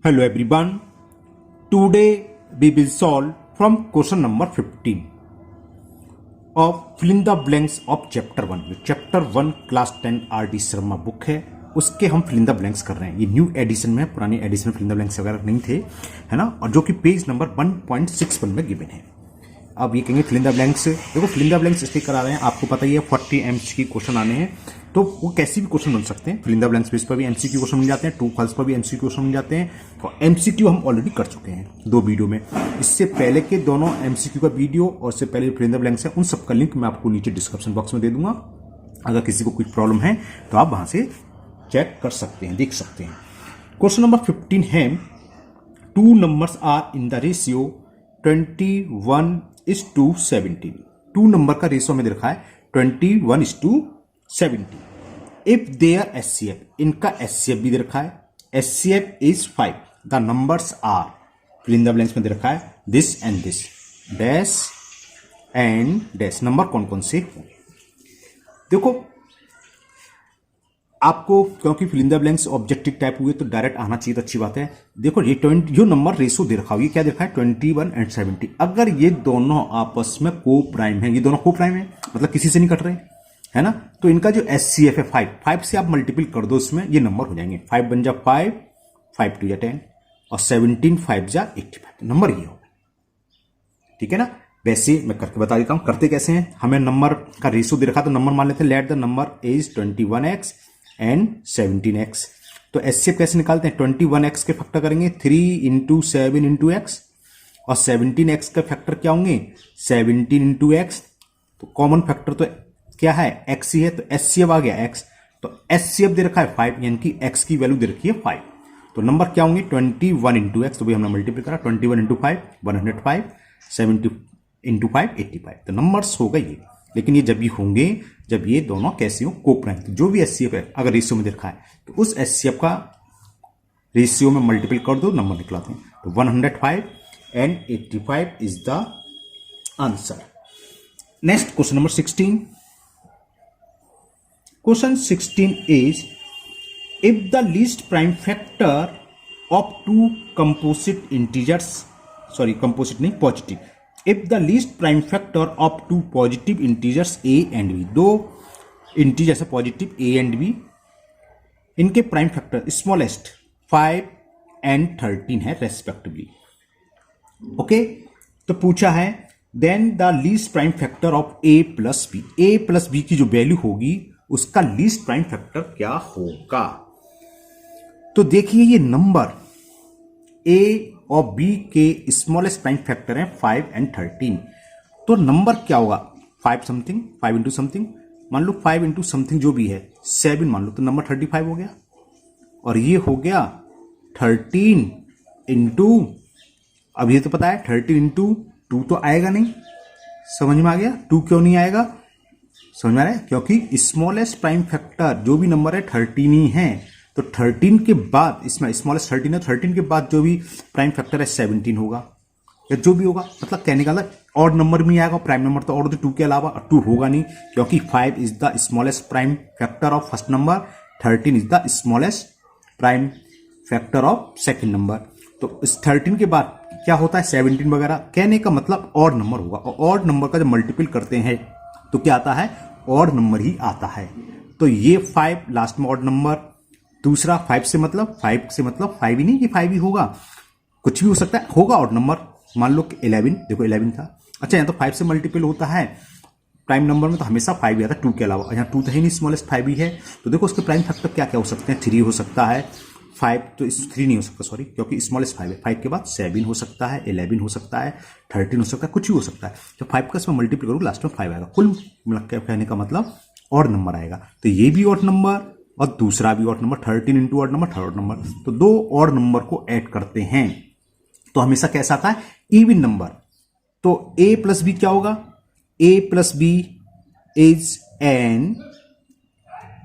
Hello everyone. Today we will solve from question number 15 of fill in the blanks of chapter 1. Chapter 1 class 10 R.D. Sharma book है, उसके हम fill in the blanks कर रहे हैं। ये new addition में, पुरानी एडिशन में फिल इन द ब्लैंक्स वगैरह नहीं थे, है ना, और जो कि पेज नंबर 1.61 में गिवन है। अब ये कहेंगे फिल इन द ब्लैंक्स। देखो फिल इन द ब्लैंक्स इसलिए करा रहे हैं, आपको पता ही है 40 एमसीक्यू क्वेश्चन आने हैं, तो वो कैसी भी क्वेश्चन बन सकते हैं। Fill in the blanks page पर भी एमसीक्यू क्वेश्चन मिल जाते हैं, ट्रू फॉल्स पर भी एमसीक्यू क्वेश्चन मिल जाते हैं, और एमसीक्यू हम ऑलरेडी कर चुके हैं 2 वीडियो में। इससे पहले के दोनों एमसीक्यू का वीडियो और इससे पहले फिल इन द ब्लैंक्स है, उन सबका लिंक मैं आपको नीचे डिस्क्रिप्शन बॉक्स में दे दूंगा। अगर किसी को कुछ प्रॉब्लम है तो आप वहां से चेक कर सकते हैं, देख सकते हैं। क्वेश्चन नंबर 15 है, 2 numbers are in the ratio 21:17। 2 number का रेशियो में दे रखा है 21:17। इफ देयर एचसीएफ, इनका एचसीएफ भी दे रखा है, HCF is 5। The numbers are, fill in the blanks में दे रखा है this and this, dash and dash. Number कौन कौन से होंगे? देखो आपको, क्योंकि fill in the blanks objective type हुए तो डायरेक्ट आना चाहिए, तो अच्छी बात है। देखो ये 20 जो नंबर रेशियो दे रखा है, ये क्या दे रखा है 21 और 70। अगर ये दोनों आपस में को प्राइम है, ये दोनों को प्राइम है, मतलब किसी से नहीं कट रहे, है ना, तो इनका जो एचसीएफ है 5 से आप मल्टीपल कर दो, इसमें ये नंबर हो जाएंगे। 5 बन जा 5, 5 2 जा 10, और 17 5 जा 85, तो नंबर ये होगा। ठीक है ना। वैसे मैं करके बता देता हूं, करते कैसे हैं। हमें नंबर का रेशियो दे रखा, तो नंबर मान लेते हैं, let the number is 21x and 17x। तो एचसीएफ कैसे निकालते हैं, 21x के फैक्टर करेंगे 3 × 7 × x, और 17x के फैक्टर क्या होंगे 17 × x। तो कॉमन फैक्टर तो क्या है x ही है, तो एचसीएफ आ गया x। तो एचसीएफ दे रखा है 5, यानी कि x की वैल्यू दे रखी है 5। तो नंबर क्या होंगे 21 × x, तो भी हमने मल्टीप्लाई करा, 21 × 5 105, 70 × 5 85। तो नंबर्स होगा ये। लेकिन ये जब भी होंगे जब ये दोनों कैसे हो, कोप्राइम। तो जो भी एचसीएफ है अगर रेशियो में देखा है, तो उस एचसीएफ का रेशियो में मल्टीपल कर दो, नंबर निकलाते हैं। तो 105 and 85 is the answer. Next question number 16। Question 16 is, if the least prime factor of 2 composite integers, sorry composite नहीं positive, if the least prime factor of 2 positive integers a and b, 2 integers है positive a and b, इनके prime factor smallest 5 and 13 है respectively. Okay, तो पूछा है then the least prime factor of a plus b, a plus b की जो value होगी उसका लीस्ट प्राइम फैक्टर क्या होगा। तो देखिए ये नंबर a और b के स्मॉलेस्ट प्राइम फैक्टर हैं 5 and 13। तो नंबर क्या होगा 5 समथिंग, 5 इंटू समथिंग, मान लो 5 इंटू समथिंग जो भी है 7 मान लो, तो नंबर 35 हो गया। और ये हो गया 13 इंटू, अब ये तो पता है 13 इंटू 2 तो आएगा नहीं, समझ में आ गया। 2 क्यों नहीं आएगा, समझ में आ रहा है, क्योंकि स्मॉलेस्ट प्राइम फैक्टर जो भी नंबर है 13 ही है। तो 13 के बाद, इसमें स्मॉलेस्ट 13 है, 13 के बाद जो भी प्राइम फैक्टर है 17 होगा, या जो भी होगा, मतलब कहने का मतलब ऑड नंबर भी आएगा, प्राइम नंबर तो और 2 के अलावा 2 होगा नहीं, क्योंकि 5 is the smallest prime factor of first number, 13 is the smallest prime factor of second number. तो इस 13 के बाद क्या होता है 17 वगैरह, कहने का मतलब ऑड नंबर होगा, और ऑड नंबर का जब मल्टीपल करते हैं तो क्या आता है, ऑड नंबर ही आता है। तो ये 5 लास्ट में ऑड नंबर, दूसरा 5 से मतलब 5 ही नहीं कि 5 ही होगा, कुछ भी हो सकता है, होगा ऑड नंबर। मान लो कि 11, देखो 11 था, अच्छा यहाँ तो 5 से मल्टीपल होता है प्राइम नंबर में, तो हमेशा 5 ही आता है 2 के अलावा, यहाँ 2 तो ही नहीं, स्मॉलेस्ट 5 ही है। तो देखो उसके प्राइम फैक्टर क्या क्या हो सकते हैं, 3 हो सकता है, 5 तो 3 नहीं हो सकता, सॉरी, क्योंकि स्मॉलेस्ट 5 है। 5 के बाद 7 हो सकता है, 11 हो सकता है, 13 हो सकता है, कुछ भी हो सकता है। तो 5 का इसमें मल्टीपल करूँ लास्ट में 5 आएगा, कुल मिलकर कहने का मतलब ऑड नंबर आएगा। तो ये भी ऑड नंबर और दूसरा भी odd number, 13 into odd number, third number. तो 2 ऑड नंबर को ऐड करते हैं तो हमेशा कैसा आता है, इवन नंबर। तो a प्लस बी क्या होगा, a plus b is an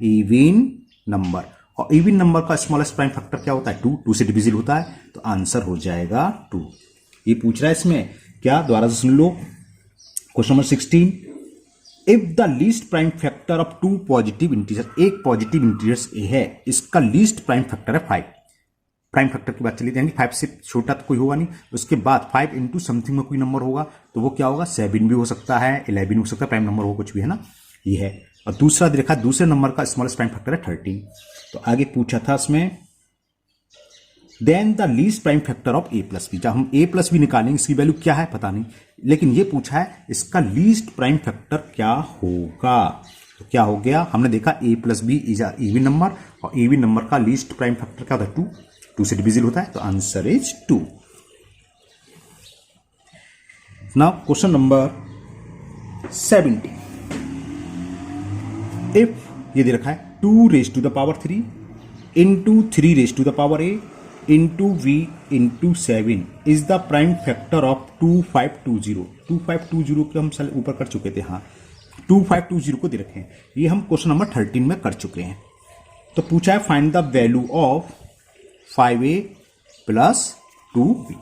even number, और इवन नंबर का स्मॉलेस्ट प्राइम फैक्टर क्या होता है 2 से डिविजिबल होता है, तो आंसर हो जाएगा 2। ये पूछ रहा है इसमें क्या, दोबारा से सुन लो question number 16। If the least prime factor of 2 positive integer, एक पॉजिटिव इंटीजर ए है, इसका लीस्ट प्राइम फैक्टर है 5, प्राइम फैक्टर की बात चली जाएंगे, 5 से छोटा तो कोई होगा नहीं, उसके बाद 5 इंटू समथिंग में कोई नंबर होगा तो वो क्या होगा, 7 भी हो सकता है, 11 भी हो सकता है, प्राइम नंबर हो कुछ भी, है ना, ये है। और दूसरा देखा, दूसरे नंबर का स्मॉलेस्ट प्राइम फैक्टर है 13। तो आगे पूछा था उसमें then the least prime factor of a plus b. जब हम ए प्लस बी निकालेंगे इसकी वैल्यू क्या है पता नहीं, लेकिन ये पूछा है इसका लीस्ट प्राइम फैक्टर क्या होगा। तो क्या हो गया, हमने देखा a plus b is even number, और इवन नंबर का लीस्ट प्राइम फैक्टर क्या होता है, 2 से डिविजिबल होता है, तो answer is 2। Now question number 70, if ये दे रखा है 2 raise to the power 3 into 3 raise to the power a into v into 7 is the prime factor of 2520। 2520 के हम साल ऊपर कर चुके थे, हाँ 2520 को दे रखे हैं, ये हम क्वेश्चन नंबर 13 में कर चुके हैं। तो पूछा है find the value of 5a plus 2b।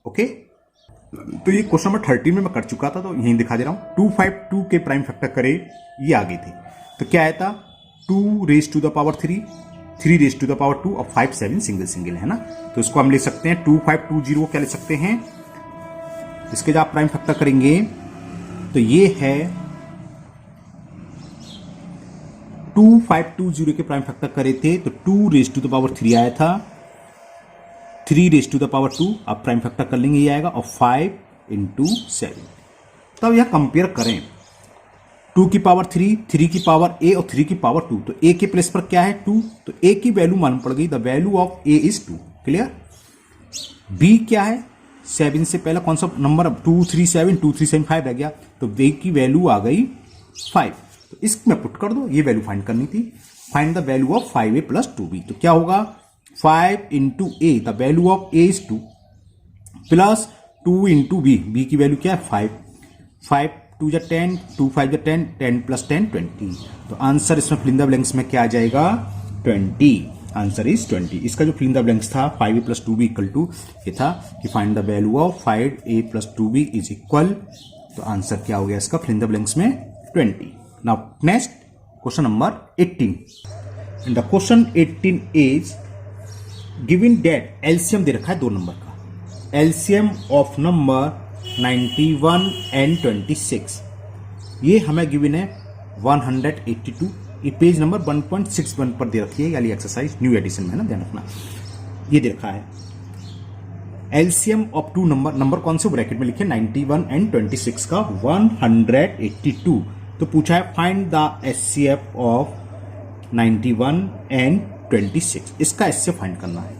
Okay, तो ये क्वेश्चन नंबर 13 में मैं कर चुका था, तो यहीं दिखा दे रहा हूं। 252 के प्राइम फैक्टर करे ये आगे थे, तो क्या आया था 2 raise to the power 3 raise to the power 2 और 5 7 सिंगल है ना। तो इसको हम ले सकते हैं 2520 को क्या ले सकते हैं, इसके जब आप प्राइम फैक्टर करेंगे तो ये है 2520 के प्राइम फैक्टर करे थे तो 2 रेज टू द पावर 3 आया था, 3 रेज टू द पावर 2 आप प्राइम फैक्टर कर लेंगे ये आएगा, और 5 इंटू 7। तब यह कंपेयर करें 2 की पावर 3, 3 की पावर a और 3 की पावर 2, तो a के प्लेस पर क्या है 2, तो a की वैल्यू मालूम पड़ गई, the value of a is 2। Clear. b क्या है, 7 से पहला कौन सा नंबर, 237 2375 रह गया, तो b की वैल्यू आ गई 5। तो इसमें पुट कर दो, ये वैल्यू फाइंड करनी थी, find the value of 5a plus 2b। तो क्या होगा 5 into a, the value of a is 2 plus 2 into b, b की वैल्यू क्या है 5, 5 2 जा 10, 2 5 जा 10, 10 प्लस 10 20। तो आंसर इसमें फिल इन द ब्लैंक्स में क्या आ जाएगा 20, आंसर इज 20। इसका जो फिल इन द ब्लैंक्स था 5a plus 2b equal to ये था कि find the value of 5a plus 2b is equal, तो आंसर क्या हो गया इसका फिल इन द ब्लैंक्स में 20। Now next question number 18, and the question 18 is given that LCM दे रखा है 2 नंबर का, एलसीएम ऑफ नंबर 91 एंड 26, ये हमें गिवन है 182, ये पेज नंबर 1.61 पर दे रखी है, यानी एक्सरसाइज न्यू एडिशन में है ना, ध्यान रखना। ये दे रखा है एलसीएम ऑफ 2 नंबर कौन से ब्रैकेट में लिखे 91 एंड 26 का 182। तो पूछा है find the HCF of 91 and 26, इसका एचसीएफ फाइंड करना है।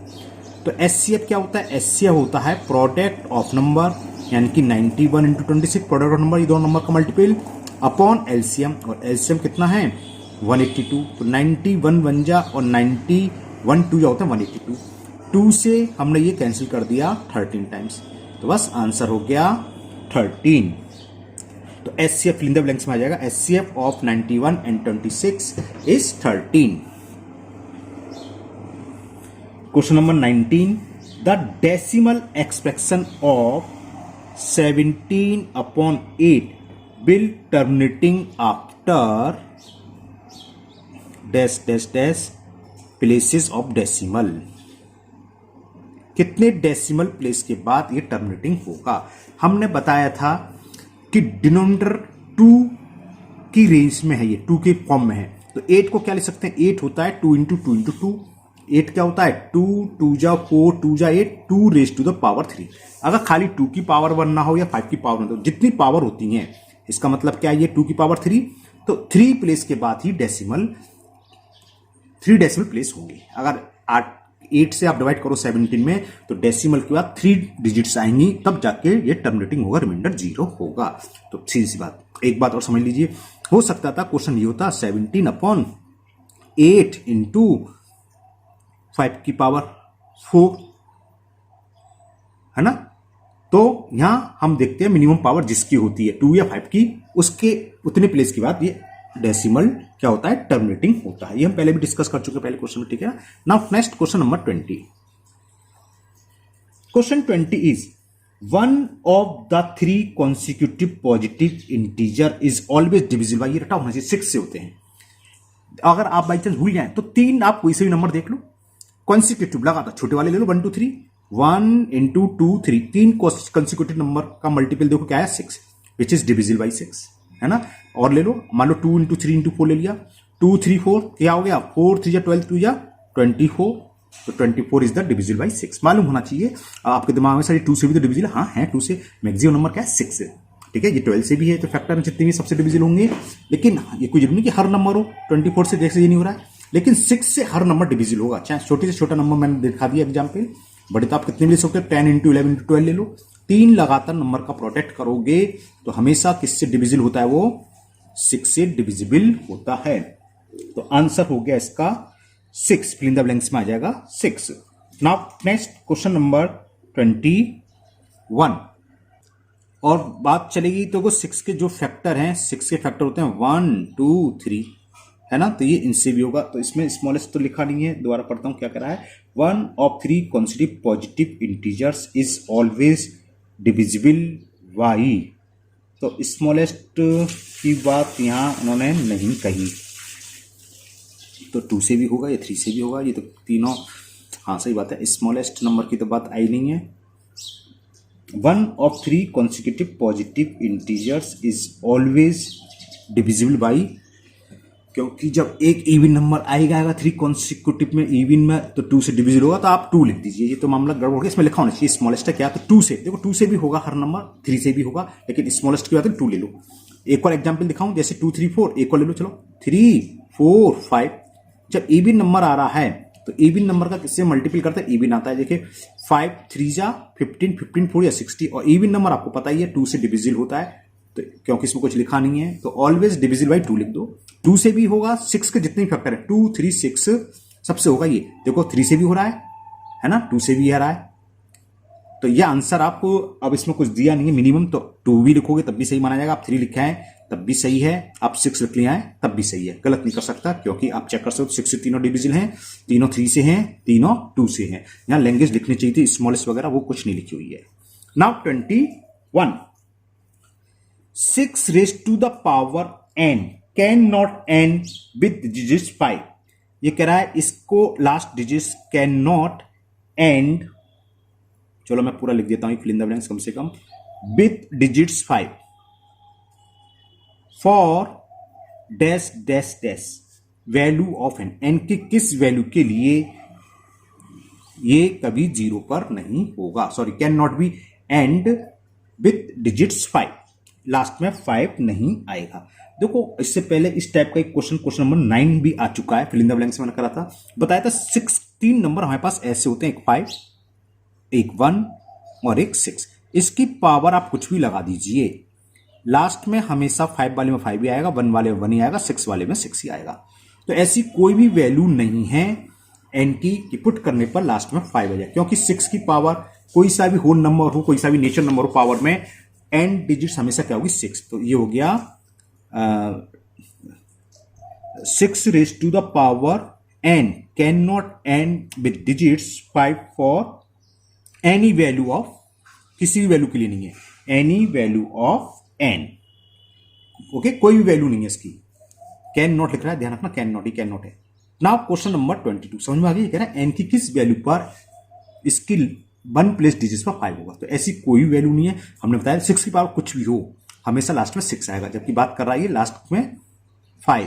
तो एचसीएफ क्या होता है, एचसीएफ होता है प्रोडक्ट ऑफ नंबर, यानी कि 91 इंटू 26 प्रोडक्ट ऑफ नंबर, ये दोनों नंबर का मल्टीपल अपॉन एलसीएम, और एलसीएम कितना है 182, तो 91 1 जा और 91 2 जा होता है 182, 2 से हमने ये कैंसिल कर दिया 13 टाइम्स, तो बस आंसर हो गया 13। तो HCF fill in the blanks में आ जाएगा, HCF of 91 and 26 is 13। Question number 19, the decimal expression of 17 upon 8 will terminating after dash dash dash places of decimal। कितने डेसिमल प्लेस के बाद ये टर्मिनेटिंग होगा। हमने बताया था कि डिनोमिनेटर 2 की रेंज में है, ये 2 के फॉर्म में है, तो 8 को क्या ले सकते हैं, 8 होता है 2 इंटू 2 इंटू 2, 8 क्या होता है 2 2 जा 4 2 जा 8, 2 रेज टू द पावर 3। अगर खाली 2 की पावर 1 ना हो या 5 की पावर ना हो, जितनी पावर होती हैं, इसका मतलब क्या है ये 2 की पावर 3, तो 3 प्लेस के बाद ही 3 डेसिमल प्लेस होंगे। अगर 8 से आप डिवाइड करो 17 में, तो डेसिमल के बाद 3 डिजिट्स आएंगी, तब जाके ये टर्मिनेटिंग होगा, रिमाइंडर 0 होगा। तो सीधी सी बात, एक बात और समझ लीजिए, हो सकता था क्वेश्चन ये होता 17 अपॉन 8 इंटू 5 की पावर 4, है ना। तो यहां हम देखते हैं मिनिमम पावर जिसकी होती है 2 या 5 की, उसके उतने प्लेस के बाद ये डेसिमल क्या होता है टर्मिनेटिंग होता है। ये हम पहले भी डिस्कस कर चुके हैं पहले क्वेश्चन में, ठीक है। Now next question number 20, question 20 is one of the 3 consecutive positive integer is always divisible, ये रटा होना चाहिए 6 से होते हैं। अगर आप बाई चांस भूल जाए तो 3 आप कोई से भी नंबर देख लो, कॉन्सिक्यूटिव लगातार, छोटे वाले ले लो 1 2 3, 1 इंटू 2 3, 3 कंसिक्यूटिव नंबर का मल्टीपल देखो क्या है 6, विच इज डिविजिबल बाई 6, है ना। और ले लो, मान लो 2 इंटू 3 इंटू 4 ले लिया, 2 3 4 क्या हो गया, 4 3 12 2 24, तो 24 इज द डिविजिबल बाई 6। मालूम होना चाहिए आपके दिमाग में, सर 2 से भी तो डिविजिबल, हाँ है 2 से, मैक्सिमम नंबर क्या है 6 है, ठीक है। ये 12 से भी है, तो फैक्टर में जितने भी सबसे डिविजिबल होंगे, लेकिन ये कोई जरूरी नहीं कि हर नंबर हो, 24 से जैसे ये नहीं हो रहा है, लेकिन 6 से हर नंबर डिविजिबल होगा, चाहे छोटे से छोटा नंबर मैंने दिखा दिया एग्जाम्पल, बड़े तो आप कितने भी ले सकते हो, 10 इंटू 11 इंटू 12 ले लो, 3 लगातार नंबर का प्रोडक्ट करोगे तो हमेशा किससे डिविजिबल होता है, वो 6 से डिविजिबल होता है। तो आंसर हो गया इसका 6, फिल इन द ब्लैंक्स में आ जाएगा 6। नाउ नेक्स्ट क्वेश्चन नंबर 21, और बात चलेगी तो 6 के जो फैक्टर हैं, 6 के फैक्टर होते हैं 1 2 3, है ना, तो ये इनसे भी होगा। तो इसमें स्मॉलेस्ट तो लिखा नहीं है, दोबारा पढ़ता हूं क्या कह रहा है, 1 of 3 consecutive positive integers is always divisible by, तो स्मॉलेस्ट की बात यहां उन्होंने नहीं कही, तो 2 से भी होगा या 3 से भी होगा, ये तो तीनों, हाँ सही बात है, स्मॉलेस्ट नंबर की तो बात आई नहीं है। 1 of 3 consecutive positive integers is always divisible by, क्योंकि जब एक इवन नंबर आएगा 3 कॉन्सिक्यूटिव में इवन में, तो 2 से डिविजिबल होगा, तो आप 2 लिख दीजिए, ये तो मामला गड़बड़ हो गया, इसमें लिखा होना चाहिए स्मॉलेस्ट है क्या, तो 2 से, देखो 2 से भी होगा हर नंबर, 3 से भी होगा, लेकिन स्मॉलेस्ट की बात है 2 ले लो। एक और एग्जाम्पल दिखाऊं, जैसे 2 3 4, एक और ले लो, चलो 3 4 5, जब इवन नंबर आ रहा है तो इवन नंबर का किससे मल्टीपल करता है, इवन आता है, देखिए 5 3 जा 15, 15 4 या 60, और इवन नंबर आपको पता ही है 2 से डिविजिबल होता है, तो क्योंकि इसमें कुछ लिखा नहीं है, तो ऑलवेज डिविजिबल बाई 2 लिख दो। 2 से भी होगा, 6 के जितने भी फैक्टर है 2 3 6 सबसे होगा, ये देखो 3 से भी हो रहा है ना, 2 से भी आ रहा है, तो ये आंसर आपको, अब इसमें कुछ दिया नहीं है मिनिमम, तो 2 भी लिखोगे तब भी सही माना जाएगा, आप 3 लिखे हैं तब भी सही है, आप 6 लिख लिया है तब भी सही है, गलत नहीं कर सकता, क्योंकि आप चेक कर सकते हो 6 से तीनों डिविजिबल हैं, तीनों 3 से हैं, तीनों 2 से हैं। यहां लैंग्वेज लिखनी चाहिए थी स्मॉलेस्ट वगैरह, वो कुछ नहीं लिखी हुई है। Now 21, 6 raised to the power n can not end with digits 5, ये कह रहा है इसको last digits can not end, चलो मैं पूरा लिख देता हूं, फिल इन द ब्लैंक्स कम से कम, with digits 5 for dash dash dash value of n, n की किस वैल्यू के लिए ये कभी 0 पर नहीं होगा, sorry can not be and with digits 5, last में 5 नहीं आएगा। देखो इससे पहले इस टाइप का एक क्वेश्चन नंबर 9 भी आ चुका है, फिल इन द ब्लैंक्स मैंने करा था, बताया था 16 नंबर हमारे पास ऐसे होते हैं, एक 5 एक 1 और एक 6, इसकी पावर आप कुछ भी लगा दीजिए, लास्ट में हमेशा 5 वाले में 5 ही आएगा, 1 वाले में 1 ही आएगा, 6 वाले में 6 ही आएगा। तो ऐसी कोई भी वैल्यू नहीं है एन की पुट करने पर लास्ट में 5 आ जाए, क्योंकि 6 की पावर कोई सा भी होल नंबर हो, कोई सा भी नेचुरल नंबर हो, पावर में एन डिजिट्स हमेशा क्या होगी 6, तो ये हो गया 6 raise to the power n can not end with digits 5 for any value of, किसी भी वैल्यू के लिए नहीं है, any value of n, okay, कोई भी वैल्यू नहीं है इसकी, कैन नॉट लिख रहा है, ध्यान रखना can not he can not है। नाउ क्वेश्चन नंबर 22 समझ में आ गई, कह रहा है n की किस वैल्यू पर इसकी 1 प्लेस डिजिट्स पर 5 होगा, तो ऐसी कोई वैल्यू नहीं है, हमने बताया 6 की पावर कुछ भी हो हमेशा लास्ट में 6 आएगा, जबकि बात कर रहा है लास्ट में 5,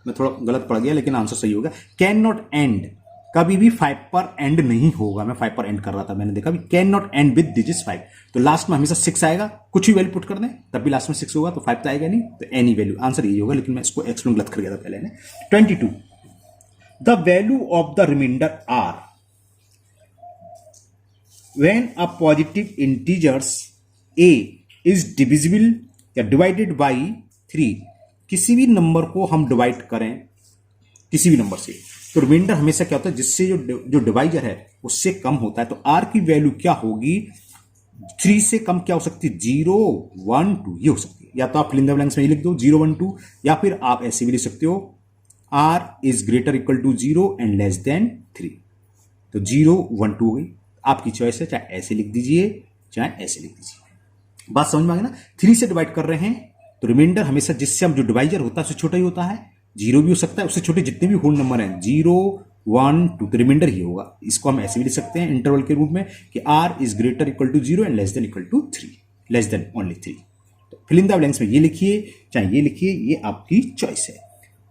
मैं थोड़ा गलत पड़ गया लेकिन आंसर सही होगा, कैन नॉट एंड, कभी भी 5 पर एंड नहीं होगा, मैं 5 पर एंड कर रहा था, मैंने देखा भी can not end with digits 5, तो लास्ट में हमेशा 6 आएगा, कुछ भी वैल्यू पुट कर दें तब भी लास्ट में 6 होगा, तो 5 तो आएगा नहीं, तो एनी वैल्यू, आंसर यही होगा, लेकिन मैं इसको एक्सप्लेन गलत कर गया था पहले ने। 22, the value of the remainder are when a positive integers a is divisible या divided by 3, किसी भी नंबर को हम डिवाइड करें किसी भी नंबर से, तो रिमाइंडर हमेशा क्या होता है, जिससे जो डिवाइजर है उससे कम होता है, तो r की वैल्यू क्या होगी, 3 से कम क्या हो सकती है, 0 1 2 ये हो सकती है, या तो आप फिल इन द ब्लैंक्स में लिख दो 0 1 2, या फिर आप ऐसे भी लिख सकते हो r is greater equal to 0 and less than 3, तो 0 1 2 हो गई, आपकी चॉइस है, चाहे ऐसे लिख दीजिए चाहे ऐसे लिख दीजिए, बात समझ में आ गई ना। 3 से डिवाइड कर रहे हैं तो रिमाइंडर हमेशा जिससे हम जो डिवाइजर होता है उससे छोटा ही होता है, जीरो भी हो सकता है, उससे छोटे जितने भी होल नंबर हैं 0 1 2 तो रिमाइंडर ही होगा। इसको हम ऐसे भी लिख सकते हैं इंटरवल के रूप में कि r is greater equal to 0 and less than equal to 3, less than only 3। तो फिल इन द ब्लैंक्स में ये लिखिए चाहे ये लिखिए, ये आपकी चॉइस है।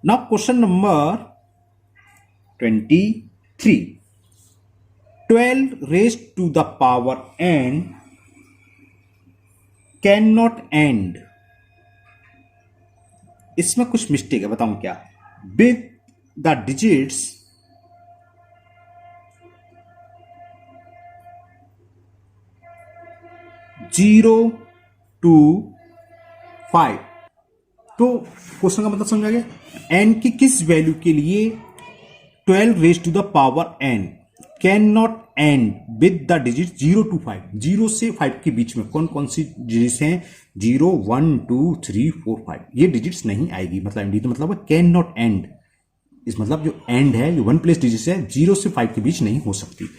Now question number 23, 12 raised to the power n cannot end, इसमें कुछ मिस्टेक है, बताऊं क्या, विद द डिजिट्स 0 to 5। तो क्वेश्चन का मतलब समझ आ गया, n की किस वैल्यू के लिए 12 raise to the power n can not end with the digit 0 to 5, 0 से 5 के बीच में कौन कौन सी डिजिट्स हैं, 0 1 2 3 4 5, ये डिजिट्स नहीं आएगी। मतलब एंड तो मतलब कैन नॉट एंड, इस मतलब जो एंड है जो 1 प्लेस डिजिट्स है 0 से 5 के बीच नहीं हो सकती।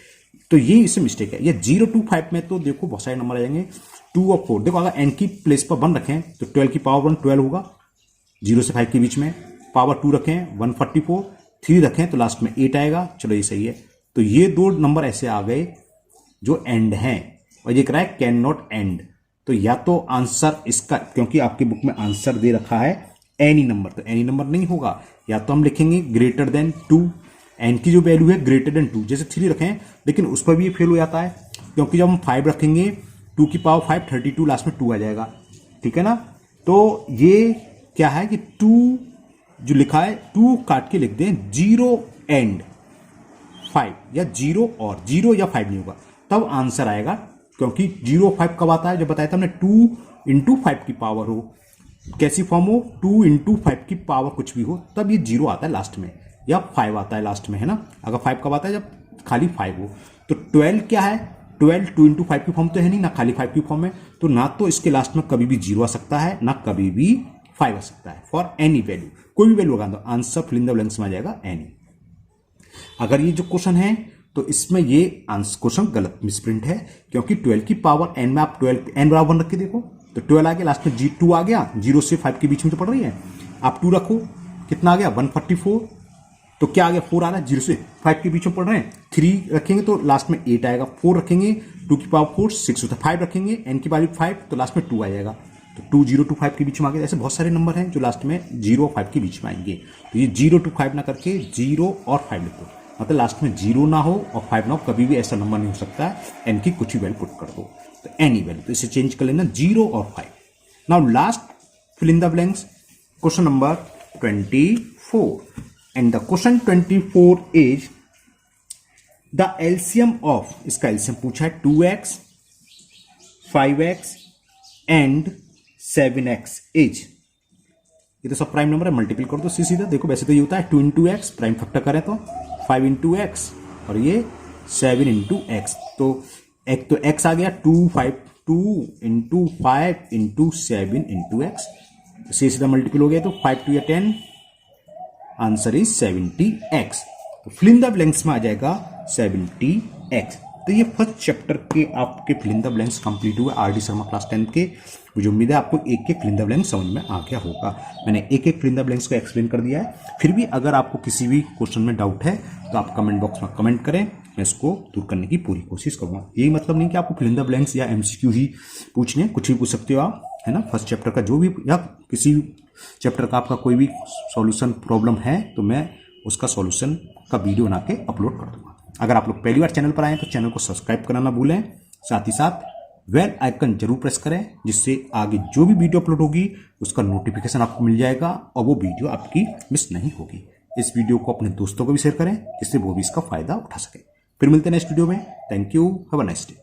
तो ये इससे मिस्टेक है। ये 0 to 5 में तो देखो बहुत सारे नंबर आ जाएंगे, 2 और 4। देखो अगर n की प्लेस पर 1 रखें तो 12 की पावर 1 12 होगा 0 से 5 के बीच में, पावर 2 रखें 144, 3 रखें तो लास्ट में 8 आएगा। चलो ये सही है। तो ये दो नंबर ऐसे आ गए जो एंड हैं, और ये कह रहा है कैन नॉट एंड। तो या तो आंसर इसका, क्योंकि आपकी बुक में आंसर दे रखा है एनी नंबर, तो एनी नंबर नहीं होगा। या तो हम लिखेंगे ग्रेटर देन 2, एन की जो वैल्यू है ग्रेटर देन 2, जैसे 3 रखें लेकिन उस पर भी ये फेल हो जाता है, क्योंकि जब हम 5 रखेंगे 2 की पावर 5 32, लास्ट में 2 आ जाएगा, ठीक है ना। तो ये क्या है कि 2 जो लिखा है 2 काट के लिख दें 0 एंड 5, या 0 और 0 या 5 नहीं होगा, तब आंसर आएगा। क्योंकि 0 5 कब आता है, जब बताया था हमने 2 into 5 की पावर हो, कैसी फॉर्म हो 2 into 5 की पावर कुछ भी हो, तब ये 0 आता है लास्ट में, या 5 आता है लास्ट में, है ना। अगर 5 कब आता है, जब खाली 5 हो। तो 12 क्या है, 12 2 into 5 की फॉर्म तो है नहीं ना, खाली 5 की फॉर्म है, तो ना तो इसके लास्ट में कभी भी 0 आ सकता है ना कभी भी 5 आ सकता है। फॉर एनी वैल्यू, कोई भी वैल्यू लगा दो, answer fill in the blanks में आ जाएगा एनी। अगर ये जो क्वेश्चन है तो इसमें ये आंसर क्वेश्चन गलत मिसप्रिंट है, क्योंकि 12 की पावर n में आप 12 n बराबर 1 रख के देखो तो 12 आ गया, लास्ट में G2 आ गया, 0 से 5 के बीच में तो पड़ रही है। आप 2 रखो, कितना आ गया 144, तो क्या आ गया 4 आ रहा है, 0 से 5 के बीच में पड़ रहे हैं। 3 रखेंगे तो लास्ट में 8 आएगा, 4 रखेंगे 2 की पावर 4 6 होता है, 5 रखेंगे n की वैल्यू 5 तो लास्ट में 2 आ जाएगा। तो 2 0 to 5 के बीच में आ गया। ऐसे बहुत सारे नंबर हैं जो लास्ट में 0 और 5 के बीच में आएंगे। तो ये 0 to 5 ना करके 0 और 5 लिखो, मतलब लास्ट में 0 ना हो और 5 ना हो, कभी भी ऐसा नंबर नहीं हो सकता है। n की कुछ भी वैल्यू पुट कर दो, तो एनी वैल्यू, तो इसे चेंज कर लेना 0 और 5। Now last fill in the blanks, question number 24, and the question 24 is the LCM of, इसका एलसीएम पूछा है 2x 5x and 7x is, ये तो सब प्राइम नंबर है, मल्टीपल कर दो सीधा। देखो वैसे तो ये होता है 2 into x, प्राइम फैक्टर करें तो 5 into x और ये 7 into x, तो एक तो x आ गया 2 into 5 into 7 into x, सीधा मल्टीपल हो गया तो 5 2 या 10, आंसर इज 70x। तो फिल इन द ब्लैंक्स में आ जाएगा 70x। तो ये फर्स्ट चैप्टर के आपके fill in the blanks complete हुए आर.डी. शर्मा क्लास 10 के। मुझे उम्मीद है आपको एक फिल इन द ब्लैंक्स समझ में आ गया होगा। मैंने एक फिल इन द ब्लैंक्स को एक्सप्लेन कर दिया है। फिर भी अगर आपको किसी भी क्वेश्चन में डाउट है तो आप कमेंट बॉक्स में कमेंट करें, मैं इसको दूर करने की पूरी कोशिश करूंगा। यही मतलब नहीं कि आपको फिल इन द ब्लैंक्स या एमसीक्यू ही पूछने, कुछ भी पूछ सकते हो आप, है ना। फर्स्ट चैप्टर का जो भी या किसी चैप्टर का आपका कोई भी सॉल्यूशन प्रॉब्लम है तो मैं उसका सॉल्यूशन का वीडियो बना के अपलोड कर दूंगा। अगर आप लोग पहली बार चैनल पर आए तो चैनल को सब्सक्राइब करना ना भूलें, साथ ही साथ बेल आइकन जरूर प्रेस करें, जिससे आगे जो भी वीडियो अपलोड होगी उसका नोटिफिकेशन आपको मिल जाएगा और वो वीडियो आपकी मिस नहीं होगी। इस वीडियो को अपने दोस्तों को भी शेयर करें जिससे वो भी इसका फायदा उठा सके। फिर मिलते हैं नेक्स्ट वीडियो में। Thank you, have a nice day.